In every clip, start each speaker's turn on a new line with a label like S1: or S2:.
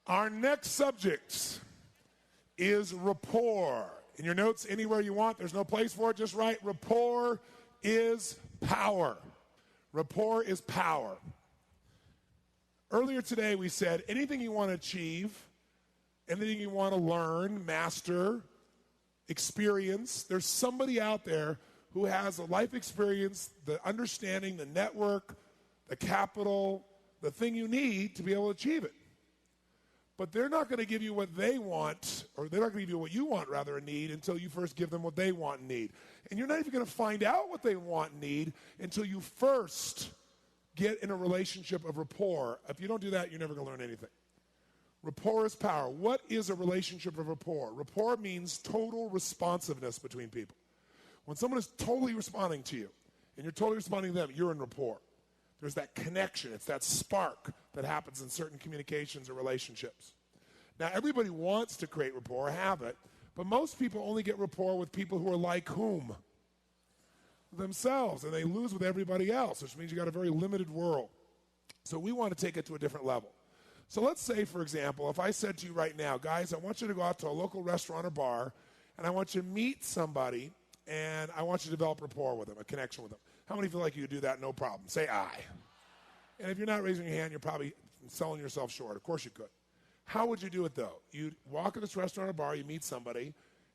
S1: Our next subject is rapport. In your notes, anywhere you want, there's no place for it, just write rapport is power. Rapport is power. Earlier today we said anything you want to achieve, anything you want to learn, master, experience, there's somebody out there who has a life experience, the understanding, the network, the capital, the thing you need to be able to achieve it. But they're not going to give you what they want, or they're not going to give you what you want, rather, and need, until you first give them what they want and need. And you're not even going to find out what they want and need until you first get in a relationship of rapport. If you don't do that, you're never going to learn anything. Rapport is power. What is a relationship of rapport? Rapport means total responsiveness between people. When someone is totally responding to you, and you're totally responding to them, you're in rapport. There's that connection. It's that spark that happens in certain communications or relationships. Now, everybody wants to create rapport, have it, but most people only get rapport with people who are like whom? Themselves, and they lose with everybody else, which means you got a very limited world. So we want to take it to a different level. So let's say, for example, if I said to you right now, guys, I want you to go out to a local restaurant or bar, and I want you to meet somebody, and I want you to develop rapport with them, a connection with them. How many feel like you could do that? No problem. Say aye. And if you're not raising your hand, you're probably selling yourself short. Of course you could. How would you do it, though? You'd walk in this restaurant or bar, you meet somebody,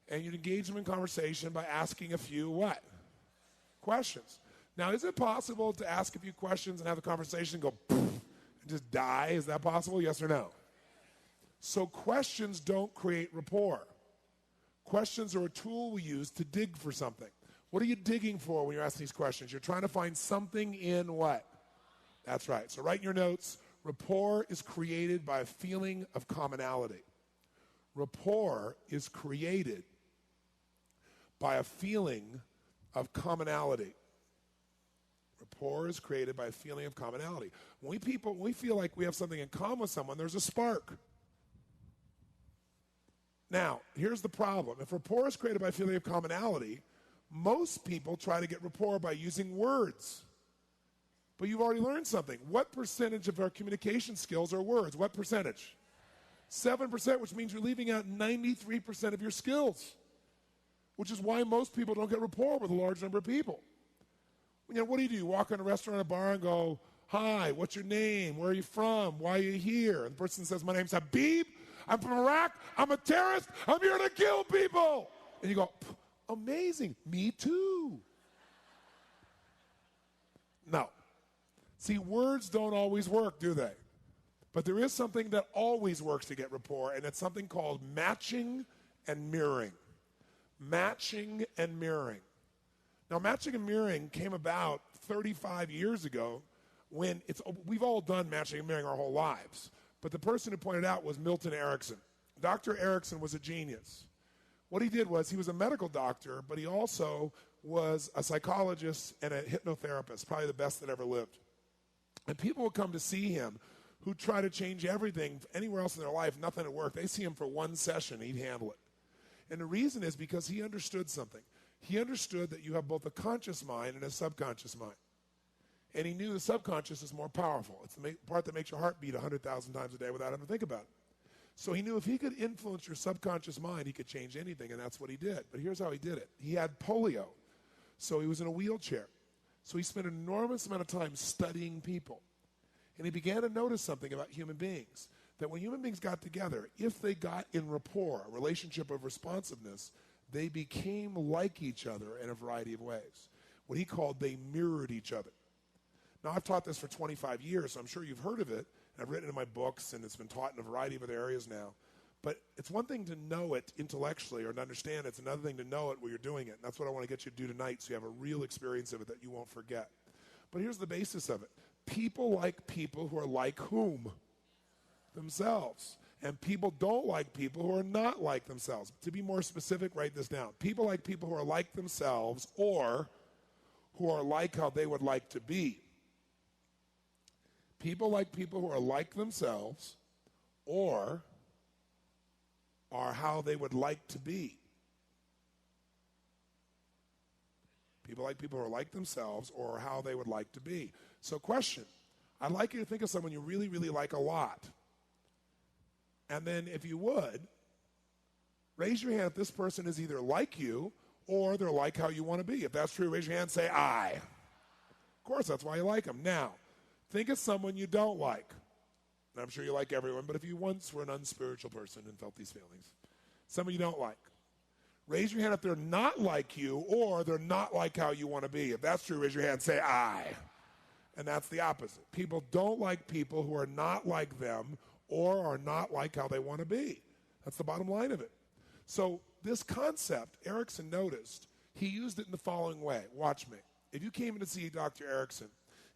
S1: and you'd engage them in conversation by asking a few what? Questions. Now, is it possible to ask a few questions and have the conversation go poof and just die? Is that possible? Yes or no? So questions don't create rapport. Questions are a tool we use to dig for something. What are you digging for when you're asking these questions? You're trying to find something in what? That's right. So write in your notes, rapport is created by a feeling of commonality. Rapport is created by a feeling of commonality. Rapport is created by a feeling of commonality. When we feel like we have something in common with someone, there's a spark. Now, here's the problem. If rapport is created by a feeling of commonality, most people try to get rapport by using words. But you've already learned something. What percentage of our communication skills are words? What percentage? 7%, which means you're leaving out 93% of your skills, which is why most people don't get rapport with a large number of people. You know, what do? You walk in a restaurant or a bar and go, hi, what's your name? Where are you from? Why are you here? And the person says, my name's Habib. I'm from Iraq. I'm a terrorist. I'm here to kill people. And you go, amazing. Me too. No. See, words don't always work, do they? But there is something that always works to get rapport, and it's something called matching and mirroring. Matching and mirroring. Now, matching and mirroring came about 35 years ago when we've all done matching and mirroring our whole lives. But the person who pointed out was Milton Erickson. Dr. Erickson was a genius. What he did was he was a medical doctor, but he also was a psychologist and a hypnotherapist, probably the best that ever lived. And people would come to see him who try to change everything anywhere else in their life, nothing would work. They see him for one session, he'd handle it. And the reason is because he understood something. He understood that you have both a conscious mind and a subconscious mind. And he knew the subconscious is more powerful. It's the part that makes your heart beat 100,000 times a day without having to think about it. So he knew if he could influence your subconscious mind, he could change anything, and that's what he did. But here's how he did it. He had polio, so he was in a wheelchair. So he spent an enormous amount of time studying people. And he began to notice something about human beings, that when human beings got together, if they got in rapport, a relationship of responsiveness, they became like each other in a variety of ways. What he called they mirrored each other. Now, I've taught this for 25 years, so I'm sure you've heard of it. And I've written it in my books, and it's been taught in a variety of other areas now. But it's one thing to know it intellectually or to understand it. It's another thing to know it while you're doing it. And that's what I want to get you to do tonight so you have a real experience of it that you won't forget. But here's the basis of it. People like people who are like whom? Themselves. And people don't like people who are not like themselves. To be more specific, write this down. People like people who are like themselves or who are like how they would like to be. People like people who are like themselves or are how they would like to be. People like people who are like themselves or how they would like to be. So question, I'd like you to think of someone you really, really like a lot. And then if you would, raise your hand if this person is either like you or they're like how you want to be. If that's true, raise your hand and say, I. Of course, that's why you like them. Now, think of someone you don't like. And I'm sure you like everyone, but if you once were an unspiritual person and felt these feelings, someone you don't like, raise your hand if they're not like you or they're not like how you want to be. If that's true, raise your hand and say, I. And that's the opposite. People don't like people who are not like them or are not like how they want to be. That's the bottom line of it. So this concept, Erickson noticed, he used it in the following way. Watch me. If you came in to see Dr. Erickson,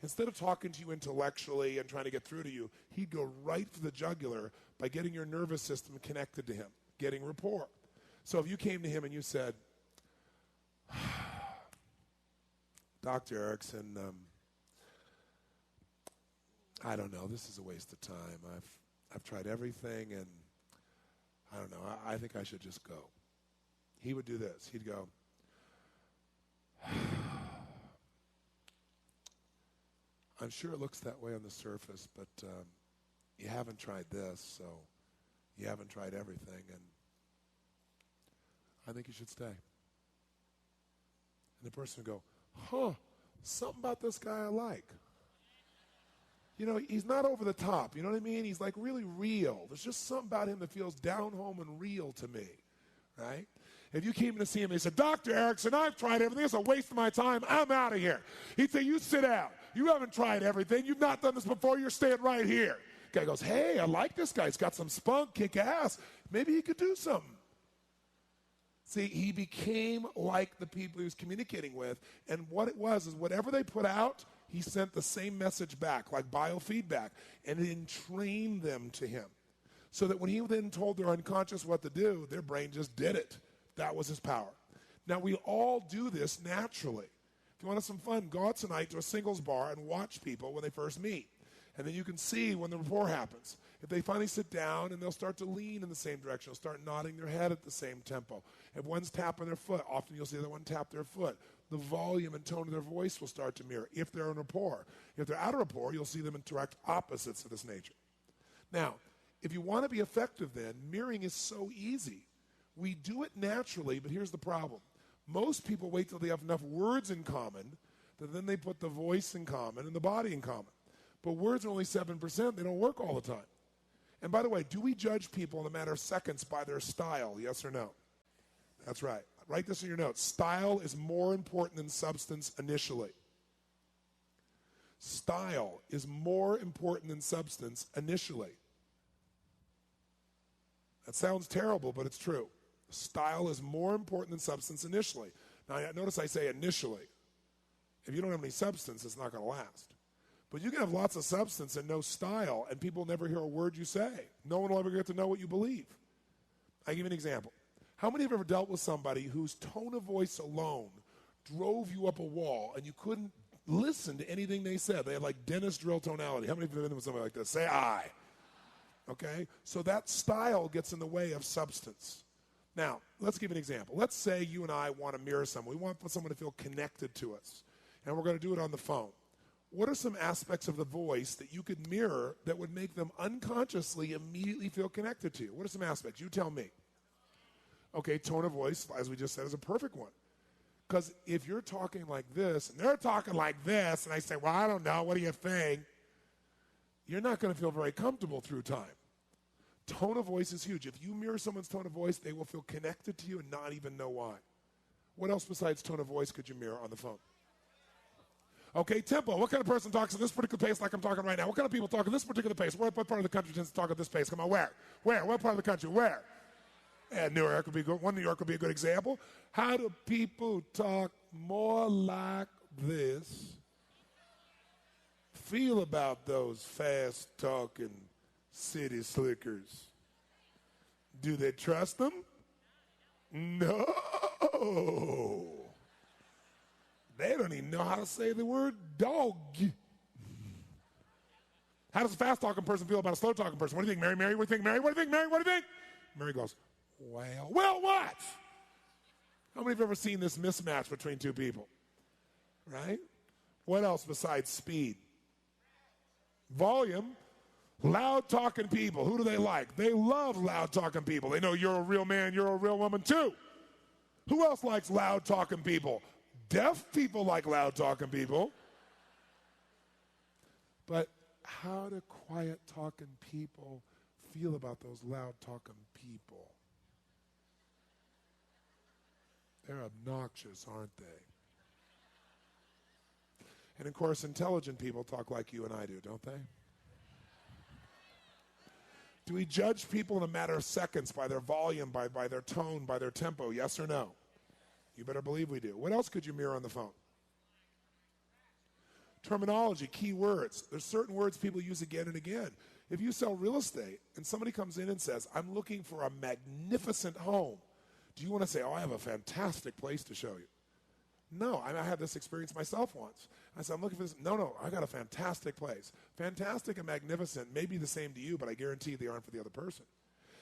S1: instead of talking to you intellectually and trying to get through to you, he'd go right for the jugular by getting your nervous system connected to him, getting rapport. So if you came to him and you said, Dr. Erickson, I don't know, this is a waste of time. I've tried everything and I don't know, I think I should just go. He would do this. He'd go, I'm sure it looks that way on the surface, but you haven't tried this, so you haven't tried everything, and I think you should stay. And the person would go, something about this guy I like. You know, he's not over the top, you know what I mean? He's like really real. There's just something about him that feels down home and real to me, right? If you came in to see him and he said, Dr. Erickson, I've tried everything. It's a waste of my time. I'm out of here. He'd say, you sit down. You haven't tried everything. You've not done this before. You're staying right here. Guy goes, hey, I like this guy. He's got some spunk, kick ass. Maybe he could do something. See, he became like the people he was communicating with. And what it was is whatever they put out, he sent the same message back, like biofeedback, and it entrained them to him. So that when he then told their unconscious what to do, their brain just did it. That was his power. Now, we all do this naturally. If you want to have some fun, go out tonight to a singles bar and watch people when they first meet. And then you can see when the rapport happens. If they finally sit down and they'll start to lean in the same direction, they'll start nodding their head at the same tempo. If one's tapping their foot, often you'll see the other one tap their foot. The volume and tone of their voice will start to mirror if they're in rapport. If they're out of rapport, you'll see them in direct opposites of this nature. Now, if you want to be effective then, mirroring is so easy. We do it naturally, but here's the problem. Most people wait till they have enough words in common that then they put the voice in common and the body in common. But words are only 7%. They don't work all the time. And by the way, do we judge people in a matter of seconds by their style, yes or no? That's right. Write this in your notes. Style is more important than substance initially. Style is more important than substance initially. That sounds terrible, but it's true. Style is more important than substance initially. Now, notice I say initially. If you don't have any substance, it's not going to last. But you can have lots of substance and no style, and people never hear a word you say. No one will ever get to know what you believe. I'll give you an example. How many have ever dealt with somebody whose tone of voice alone drove you up a wall and you couldn't listen to anything they said? They had like dentist drill tonality. How many have been with somebody like this? Say I. Okay? So that style gets in the way of substance. Now, let's give an example. Let's say you and I want to mirror someone. We want someone to feel connected to us, and we're going to do it on the phone. What are some aspects of the voice that you could mirror that would make them unconsciously immediately feel connected to you? What are some aspects? You tell me. Okay, tone of voice, as we just said, is a perfect one. Because if you're talking like this, and they're talking like this, and I say, well, I don't know, what do you think? You're not going to feel very comfortable through time. Tone of voice is huge. If you mirror someone's tone of voice, they will feel connected to you and not even know why. What else besides tone of voice could you mirror on the phone? Okay, tempo. What kind of person talks at this particular pace like I'm talking right now? What kind of people talk at this particular pace? What part of the country tends to talk at this pace? Come on, where? Where? What part of the country? Where? And New York would be good. One New York would be a good example. How do people talk more like this? Feel about those fast-talking city slickers. Do they trust them? No. They don't even know how to say the word dog. How does a fast-talking person feel about a slow-talking person? What do you think, Mary? Mary, what do you think, Mary? What do you think, Mary? What do you think? Mary goes, well, what? How many have ever seen this mismatch between two people? Right? What else besides speed? Volume. Loud-talking people, who do they like? They love loud-talking people. They know you're a real man, you're a real woman too. Who else likes loud-talking people? Deaf people like loud-talking people. But how do quiet-talking people feel about those loud-talking people? They're obnoxious, aren't they? And of course, intelligent people talk like you and I do, don't they? Do we judge people in a matter of seconds by their volume, by their tone, by their tempo? Yes or no? You better believe we do. What else could you mirror on the phone? Terminology, key words. There's certain words people use again and again. If you sell real estate and somebody comes in and says, I'm looking for a magnificent home, do you want to say, oh, I have a fantastic place to show you? No, I had this experience myself once. I said, I'm looking for this. No, I got a fantastic place. Fantastic and magnificent may be the same to you, but I guarantee they aren't for the other person.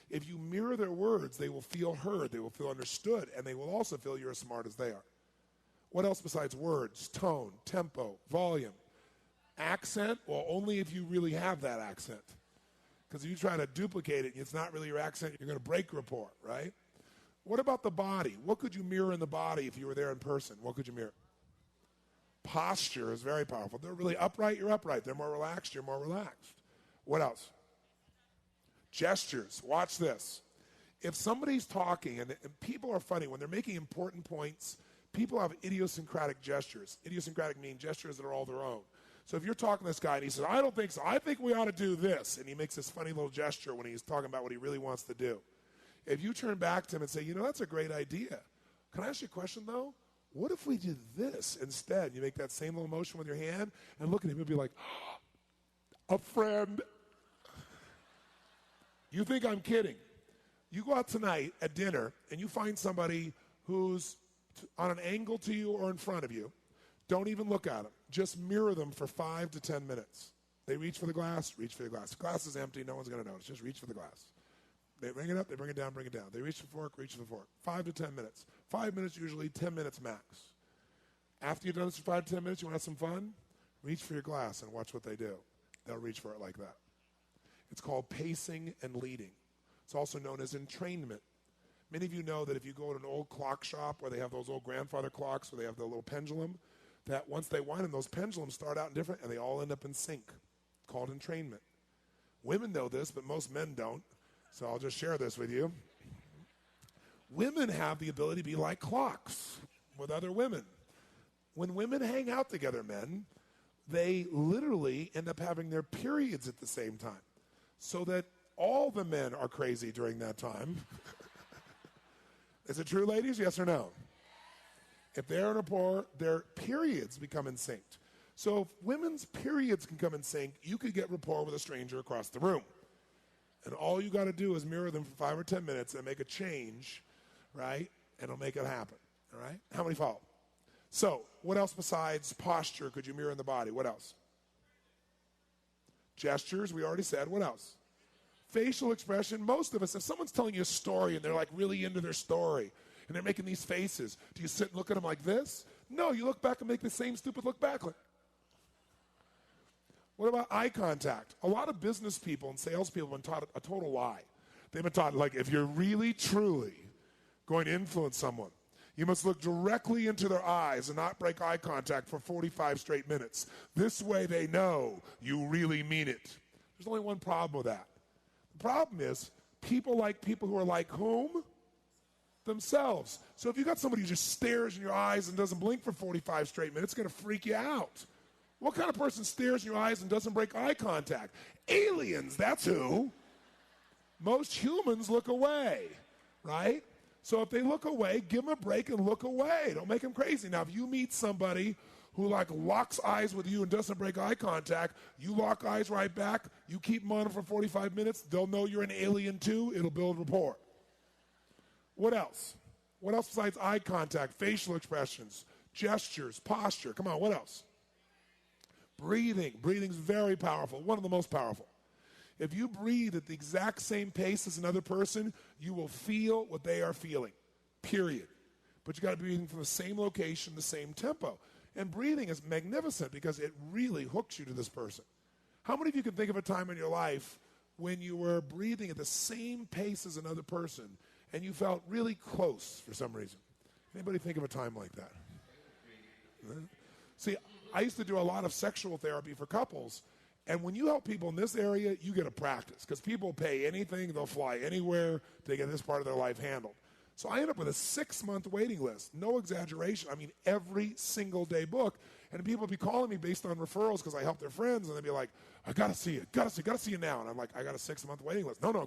S1: If you mirror their words, they will feel heard, they will feel understood, and they will also feel you're as smart as they are. What else besides words? Tone, tempo, volume. Accent? Well, only if you really have that accent. Because if you try to duplicate it and it's not really your accent, you're going to break rapport, right? What about the body? What could you mirror in the body if you were there in person? What could you mirror? Posture is very powerful. They're really upright, you're upright. They're more relaxed, you're more relaxed. What else? Gestures. Watch this. If somebody's talking, and people are funny, when they're making important points, people have idiosyncratic gestures. Idiosyncratic mean gestures that are all their own. So if you're talking to this guy and he says, I don't think so, I think we ought to do this, and he makes this funny little gesture when he's talking about what he really wants to do. If you turn back to him and say, you know, that's a great idea. Can I ask you a question, though? What if we did this instead? You make that same little motion with your hand and look at him and be like, a friend. You think I'm kidding. You go out tonight at dinner and you find somebody who's on an angle to you or in front of you. Don't even look at them. Just mirror them for 5 to 10 minutes. They reach for the glass, reach for the glass. The glass is empty, no one's going to notice. Just reach for the glass. They bring it up, they bring it down, bring it down. They reach for the fork, reach for the fork. 5 to 10 minutes. 5 minutes usually, 10 minutes max. After you've done this for 5 to 10 minutes, you want to have some fun? Reach for your glass and watch what they do. They'll reach for it like that. It's called pacing and leading. It's also known as entrainment. Many of you know that if you go to an old clock shop where they have those old grandfather clocks where they have the little pendulum, that once they wind them, those pendulums start out different and they all end up in sync. It's called entrainment. Women know this, but most men don't. So I'll just share this with you. Women have the ability to be like clocks with other women. When women hang out together, men, they literally end up having their periods at the same time. So that all the men are crazy during that time. Is it true, ladies? Yes or no? If they're in a rapport, their periods become in sync. So if women's periods can come in sync, you could get rapport with a stranger across the room. And all you got to do is mirror them for 5 or 10 minutes and make a change, right? And it'll make it happen, all right? How many follow? So what else besides posture could you mirror in the body? What else? Gestures, we already said. What else? Facial expression. Most of us, if someone's telling you a story and they're like really into their story and they're making these faces, do you sit and look at them like this? No, you look back and make the same stupid look back. What about eye contact? A lot of business people and salespeople have been taught a total lie. They've been taught, like, if you're really, truly going to influence someone, you must look directly into their eyes and not break eye contact for 45 straight minutes. This way they know you really mean it. There's only one problem with that. The problem is people like people who are like whom? Themselves. So if you got somebody who just stares in your eyes and doesn't blink for 45 straight minutes, it's going to freak you out. What kind of person stares in your eyes and doesn't break eye contact? Aliens, that's who. Most humans look away, right? So if they look away, give them a break and look away. Don't make them crazy. Now, if you meet somebody who like locks eyes with you and doesn't break eye contact, you lock eyes right back, you keep them on them for 45 minutes, they'll know you're an alien too, it'll build rapport. What else? What else besides eye contact, facial expressions, gestures, posture? Come on, what else? Breathing. Breathing's very powerful, one of the most powerful. If you breathe at the exact same pace as another person, you will feel what they are feeling, period. But you got to be breathing from the same location, the same tempo. And breathing is magnificent because it really hooks you to this person. How many of you can think of a time in your life when you were breathing at the same pace as another person and you felt really close for some reason? Anybody think of a time like that? See, I used to do a lot of sexual therapy for couples, and when you help people in this area, you get a practice, because people pay anything, they'll fly anywhere to get this part of their life handled. So I ended up with a 6-month waiting list, no exaggeration. I mean, every single day booked, and people would be calling me based on referrals because I help their friends, and they'd be like, I gotta see you, gotta see you now. And I'm like, I got a 6-month waiting list. No,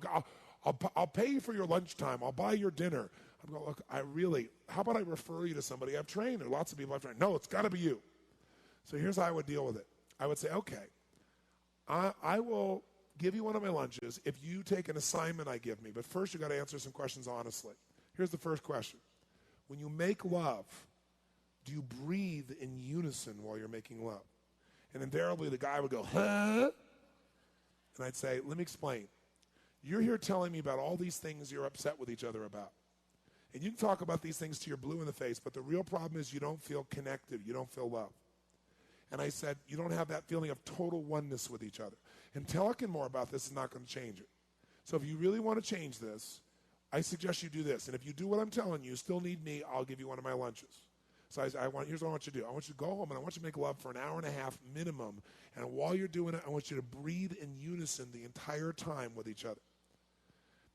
S1: I'll pay you for your lunchtime. I'll buy your dinner. I'm going, look, how about I refer you to somebody I've trained? There are lots of people I've trained. No, it's got to be you. So here's how I would deal with it. I would say, okay, I will give you one of my lunches if you take an assignment I give me. But first, you got to answer some questions honestly. Here's the first question. When you make love, do you breathe in unison while you're making love? And invariably, the guy would go, huh? And I'd say, let me explain. You're here telling me about all these things you're upset with each other about. And you can talk about these things till you're blue in the face, but the real problem is you don't feel connected. You don't feel love. And I said, you don't have that feeling of total oneness with each other. And talking more about this is not going to change it. So if you really want to change this, I suggest you do this. And if you do what I'm telling you, still need me, I'll give you one of my lunches. So here's what I want you to do. I want you to go home and I want you to make love for an hour and a half minimum. And while you're doing it, I want you to breathe in unison the entire time with each other.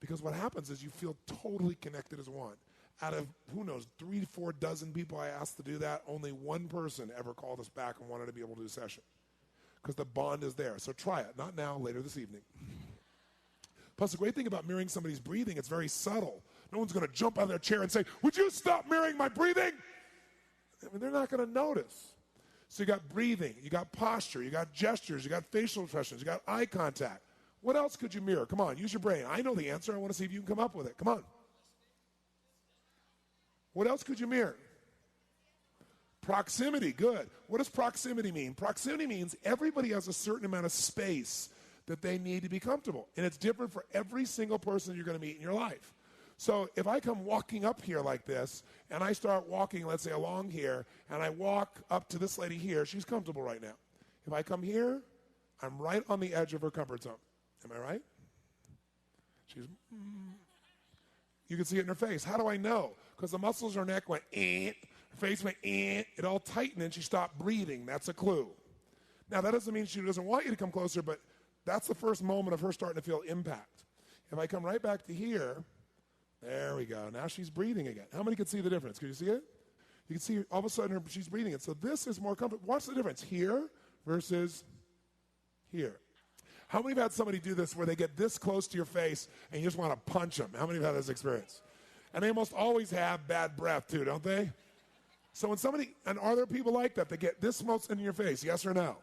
S1: Because what happens is you feel totally connected as one. Out of, 3 to 4 dozen people I asked to do that, only one person ever called us back and wanted to be able to do a session. Because the bond is there. So try it. Not now, later this evening. Plus, the great thing about mirroring somebody's breathing, it's very subtle. No one's going to jump out of their chair and say, would you stop mirroring my breathing? I mean, they're not going to notice. So you got breathing, you got posture, you got gestures, you got facial expressions, you got eye contact. What else could you mirror? Come on, use your brain. I know the answer. I want to see if you can come up with it. Come on. What else could you mirror? Proximity, good. What does proximity mean? Proximity means everybody has a certain amount of space that they need to be comfortable. And it's different for every single person you're going to meet in your life. So if I come walking up here like this, and I start walking, let's say, along here, and I walk up to this lady here, she's comfortable right now. If I come here, I'm right on the edge of her comfort zone. Am I right? You can see it in her face. How do I know? Because the muscles in her neck went, her face went, it all tightened, and she stopped breathing. That's a clue. Now, that doesn't mean she doesn't want you to come closer, but that's the first moment of her starting to feel impact. If I come right back to here, there we go. Now she's breathing again. How many can see the difference? Can you see it? You can see all of a sudden she's breathing it. So this is more comfortable. Watch the difference here versus here. How many have had somebody do this where they get this close to your face and you just want to punch them? How many have had this experience? And they almost always have bad breath too, don't they? So when somebody, and are there people like that get this close in your face, yes or no?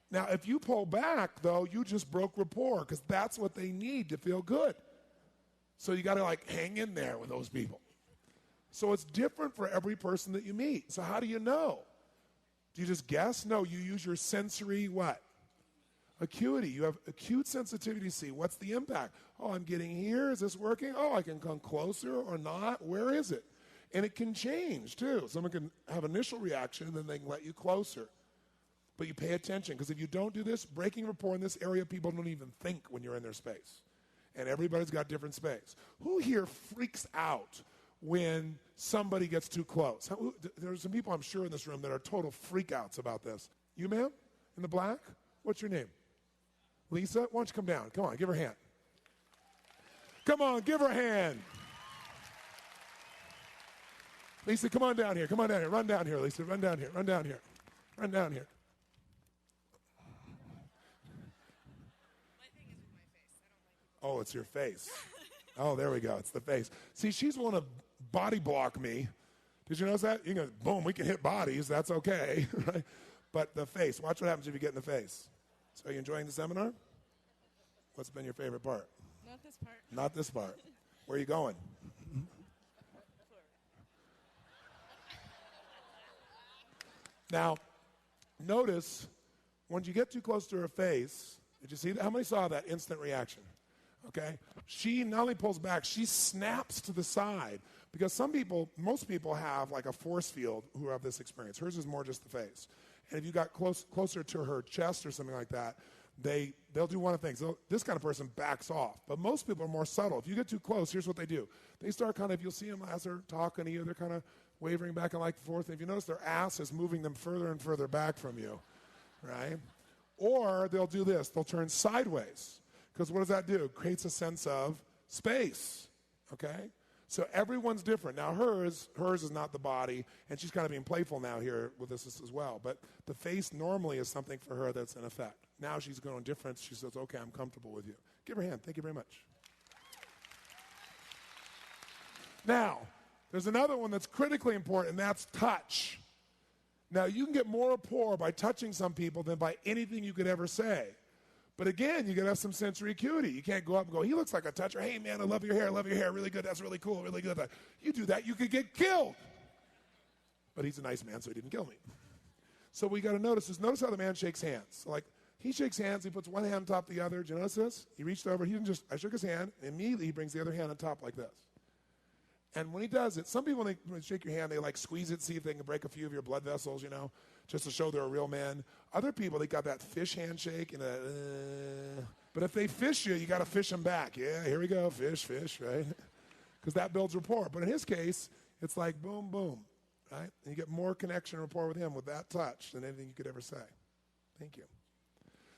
S1: Now, if you pull back, though, you just broke rapport because that's what they need to feel good. So you got to hang in there with those people. So it's different for every person that you meet. So how do you know? Do you just guess? No, you use your sensory what? Acuity. You have acute sensitivity to see what's the impact. Oh, I'm getting here. Is this working? Oh, I can come closer or not. Where is it? And it can change, too. Someone can have initial reaction, and then they can let you closer. But you pay attention, because if you don't do this, breaking rapport in this area, people don't even think when you're in their space. And everybody's got different space. Who here freaks out when somebody gets too close? There's some people, I'm sure, in this room that are total freakouts about this. You, ma'am? In the black? What's your name? Lisa? Why don't you come down? Come on, give her a hand. Come on, give her a hand. Lisa, come on down here. Come on down here. Run down here, Lisa. Run down here. Run down here. Run down here.
S2: My thing is with my face. I don't like it.
S1: Oh, it's your face. Oh, there we go. It's the face. See, she's want to body block me. Did you notice that? You can go, boom, we can hit bodies. That's okay. Right? But the face. Watch what happens if you get in the face. So are you enjoying the seminar? What's been your favorite part?
S2: Not this part.
S1: Not this part. Where are you going? Now, notice when you get too close to her face, did you see that? How many saw that instant reaction? Okay? She not only pulls back, she snaps to the side. Because most people have a force field who have this experience. Hers is more just the face. And if you got closer to her chest or something like that, they'll do one of the things. This kind of person backs off. But most people are more subtle. If you get too close, here's what they do. They start kind of, you'll see them as they're talking to you, they're kind of wavering back and forth. And if you notice, their ass is moving them further and further back from you, right? Or they'll do this. They'll turn sideways. Because what does that do? It creates a sense of space, okay? So everyone's different. Now hers is not the body, and she's kind of being playful now here with this as well. But the face normally is something for her that's in effect. Now she's going different. She says, okay, I'm comfortable with you. Give her a hand. Thank you very much. Now, there's another one that's critically important, and that's touch. Now, you can get more rapport by touching some people than by anything you could ever say. But again, you got to have some sensory acuity. You can't go up and go, he looks like a toucher. Hey, man, I love your hair, really good. That's really cool, really good. You do that, you could get killed. But he's a nice man, so he didn't kill me. So what you got to notice is, notice how the man shakes hands. Like, he shakes hands, he puts one hand on top of the other. Do you notice this? He reached over, I shook his hand, and immediately he brings the other hand on top like this. And when he does it, some people, when they shake your hand, they squeeze it, see if they can break a few of your blood vessels, just to show they're a real man. Other people, they got that fish handshake. But if they fish you, you got to fish them back. Yeah, here we go, fish, right? Because that builds rapport. But in his case, it's like boom, boom, right? And you get more connection and rapport with him with that touch than anything you could ever say. Thank you.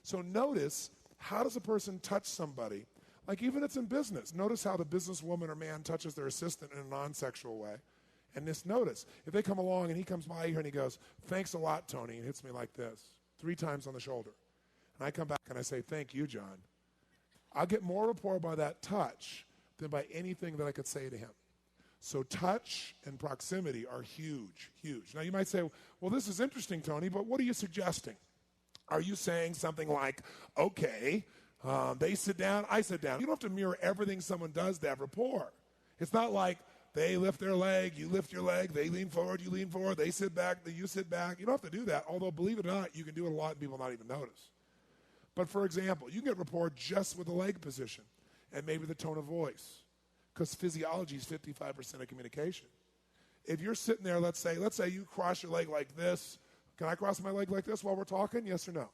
S1: So notice, how does a person touch somebody? Like even it's in business. Notice how the businesswoman or man touches their assistant in a non-sexual way. And just notice, if they come along and he comes by here and he goes, thanks a lot, Tony, and hits me like this, 3 times on the shoulder. And I come back and I say, thank you, John. I'll get more rapport by that touch than by anything that I could say to him. So touch and proximity are huge, huge. Now you might say, well, this is interesting, Tony, but what are you suggesting? Are you saying something like, okay, they sit down, I sit down. You don't have to mirror everything someone does to have rapport. It's not like they lift their leg, you lift your leg, they lean forward, you lean forward, they sit back, you sit back. You don't have to do that, although believe it or not, you can do it a lot and people not even notice. But for example, you can get rapport just with the leg position and maybe the tone of voice, because physiology is 55% of communication. If you're sitting there, let's say you cross your leg like this. Can I cross my leg like this while we're talking? Yes or no?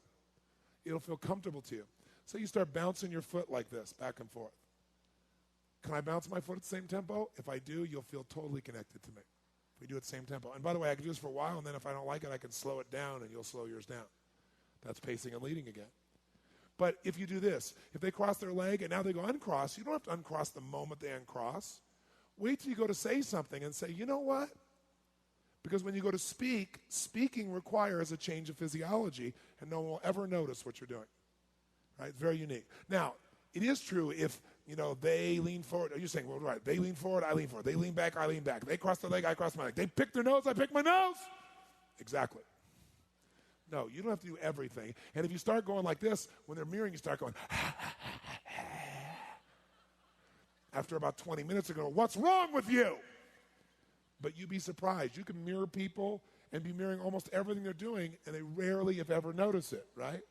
S1: It'll feel comfortable to you. So you start bouncing your foot like this, back and forth. Can I bounce my foot at the same tempo? If I do, you'll feel totally connected to me. If we do it at the same tempo. And by the way, I can do this for a while, and then if I don't like it, I can slow it down, and you'll slow yours down. That's pacing and leading again. But if you do this, if they cross their leg and now they go uncross, you don't have to uncross the moment they uncross. Wait till you go to say something and say, you know what? Because when you go to speak, speaking requires a change of physiology, and no one will ever notice what you're doing. Right? It's very unique. Now, it is true if, they lean forward. You're saying, well, right, they lean forward, I lean forward. They lean back, I lean back. They cross their leg, I cross my leg. They pick their nose, I pick my nose. Exactly. No, you don't have to do everything. And if you start going like this, when they're mirroring, you start going, after about 20 minutes, they're going, what's wrong with you? But you'd be surprised. You can mirror people and be mirroring almost everything they're doing, and they rarely, if ever, notice it, right?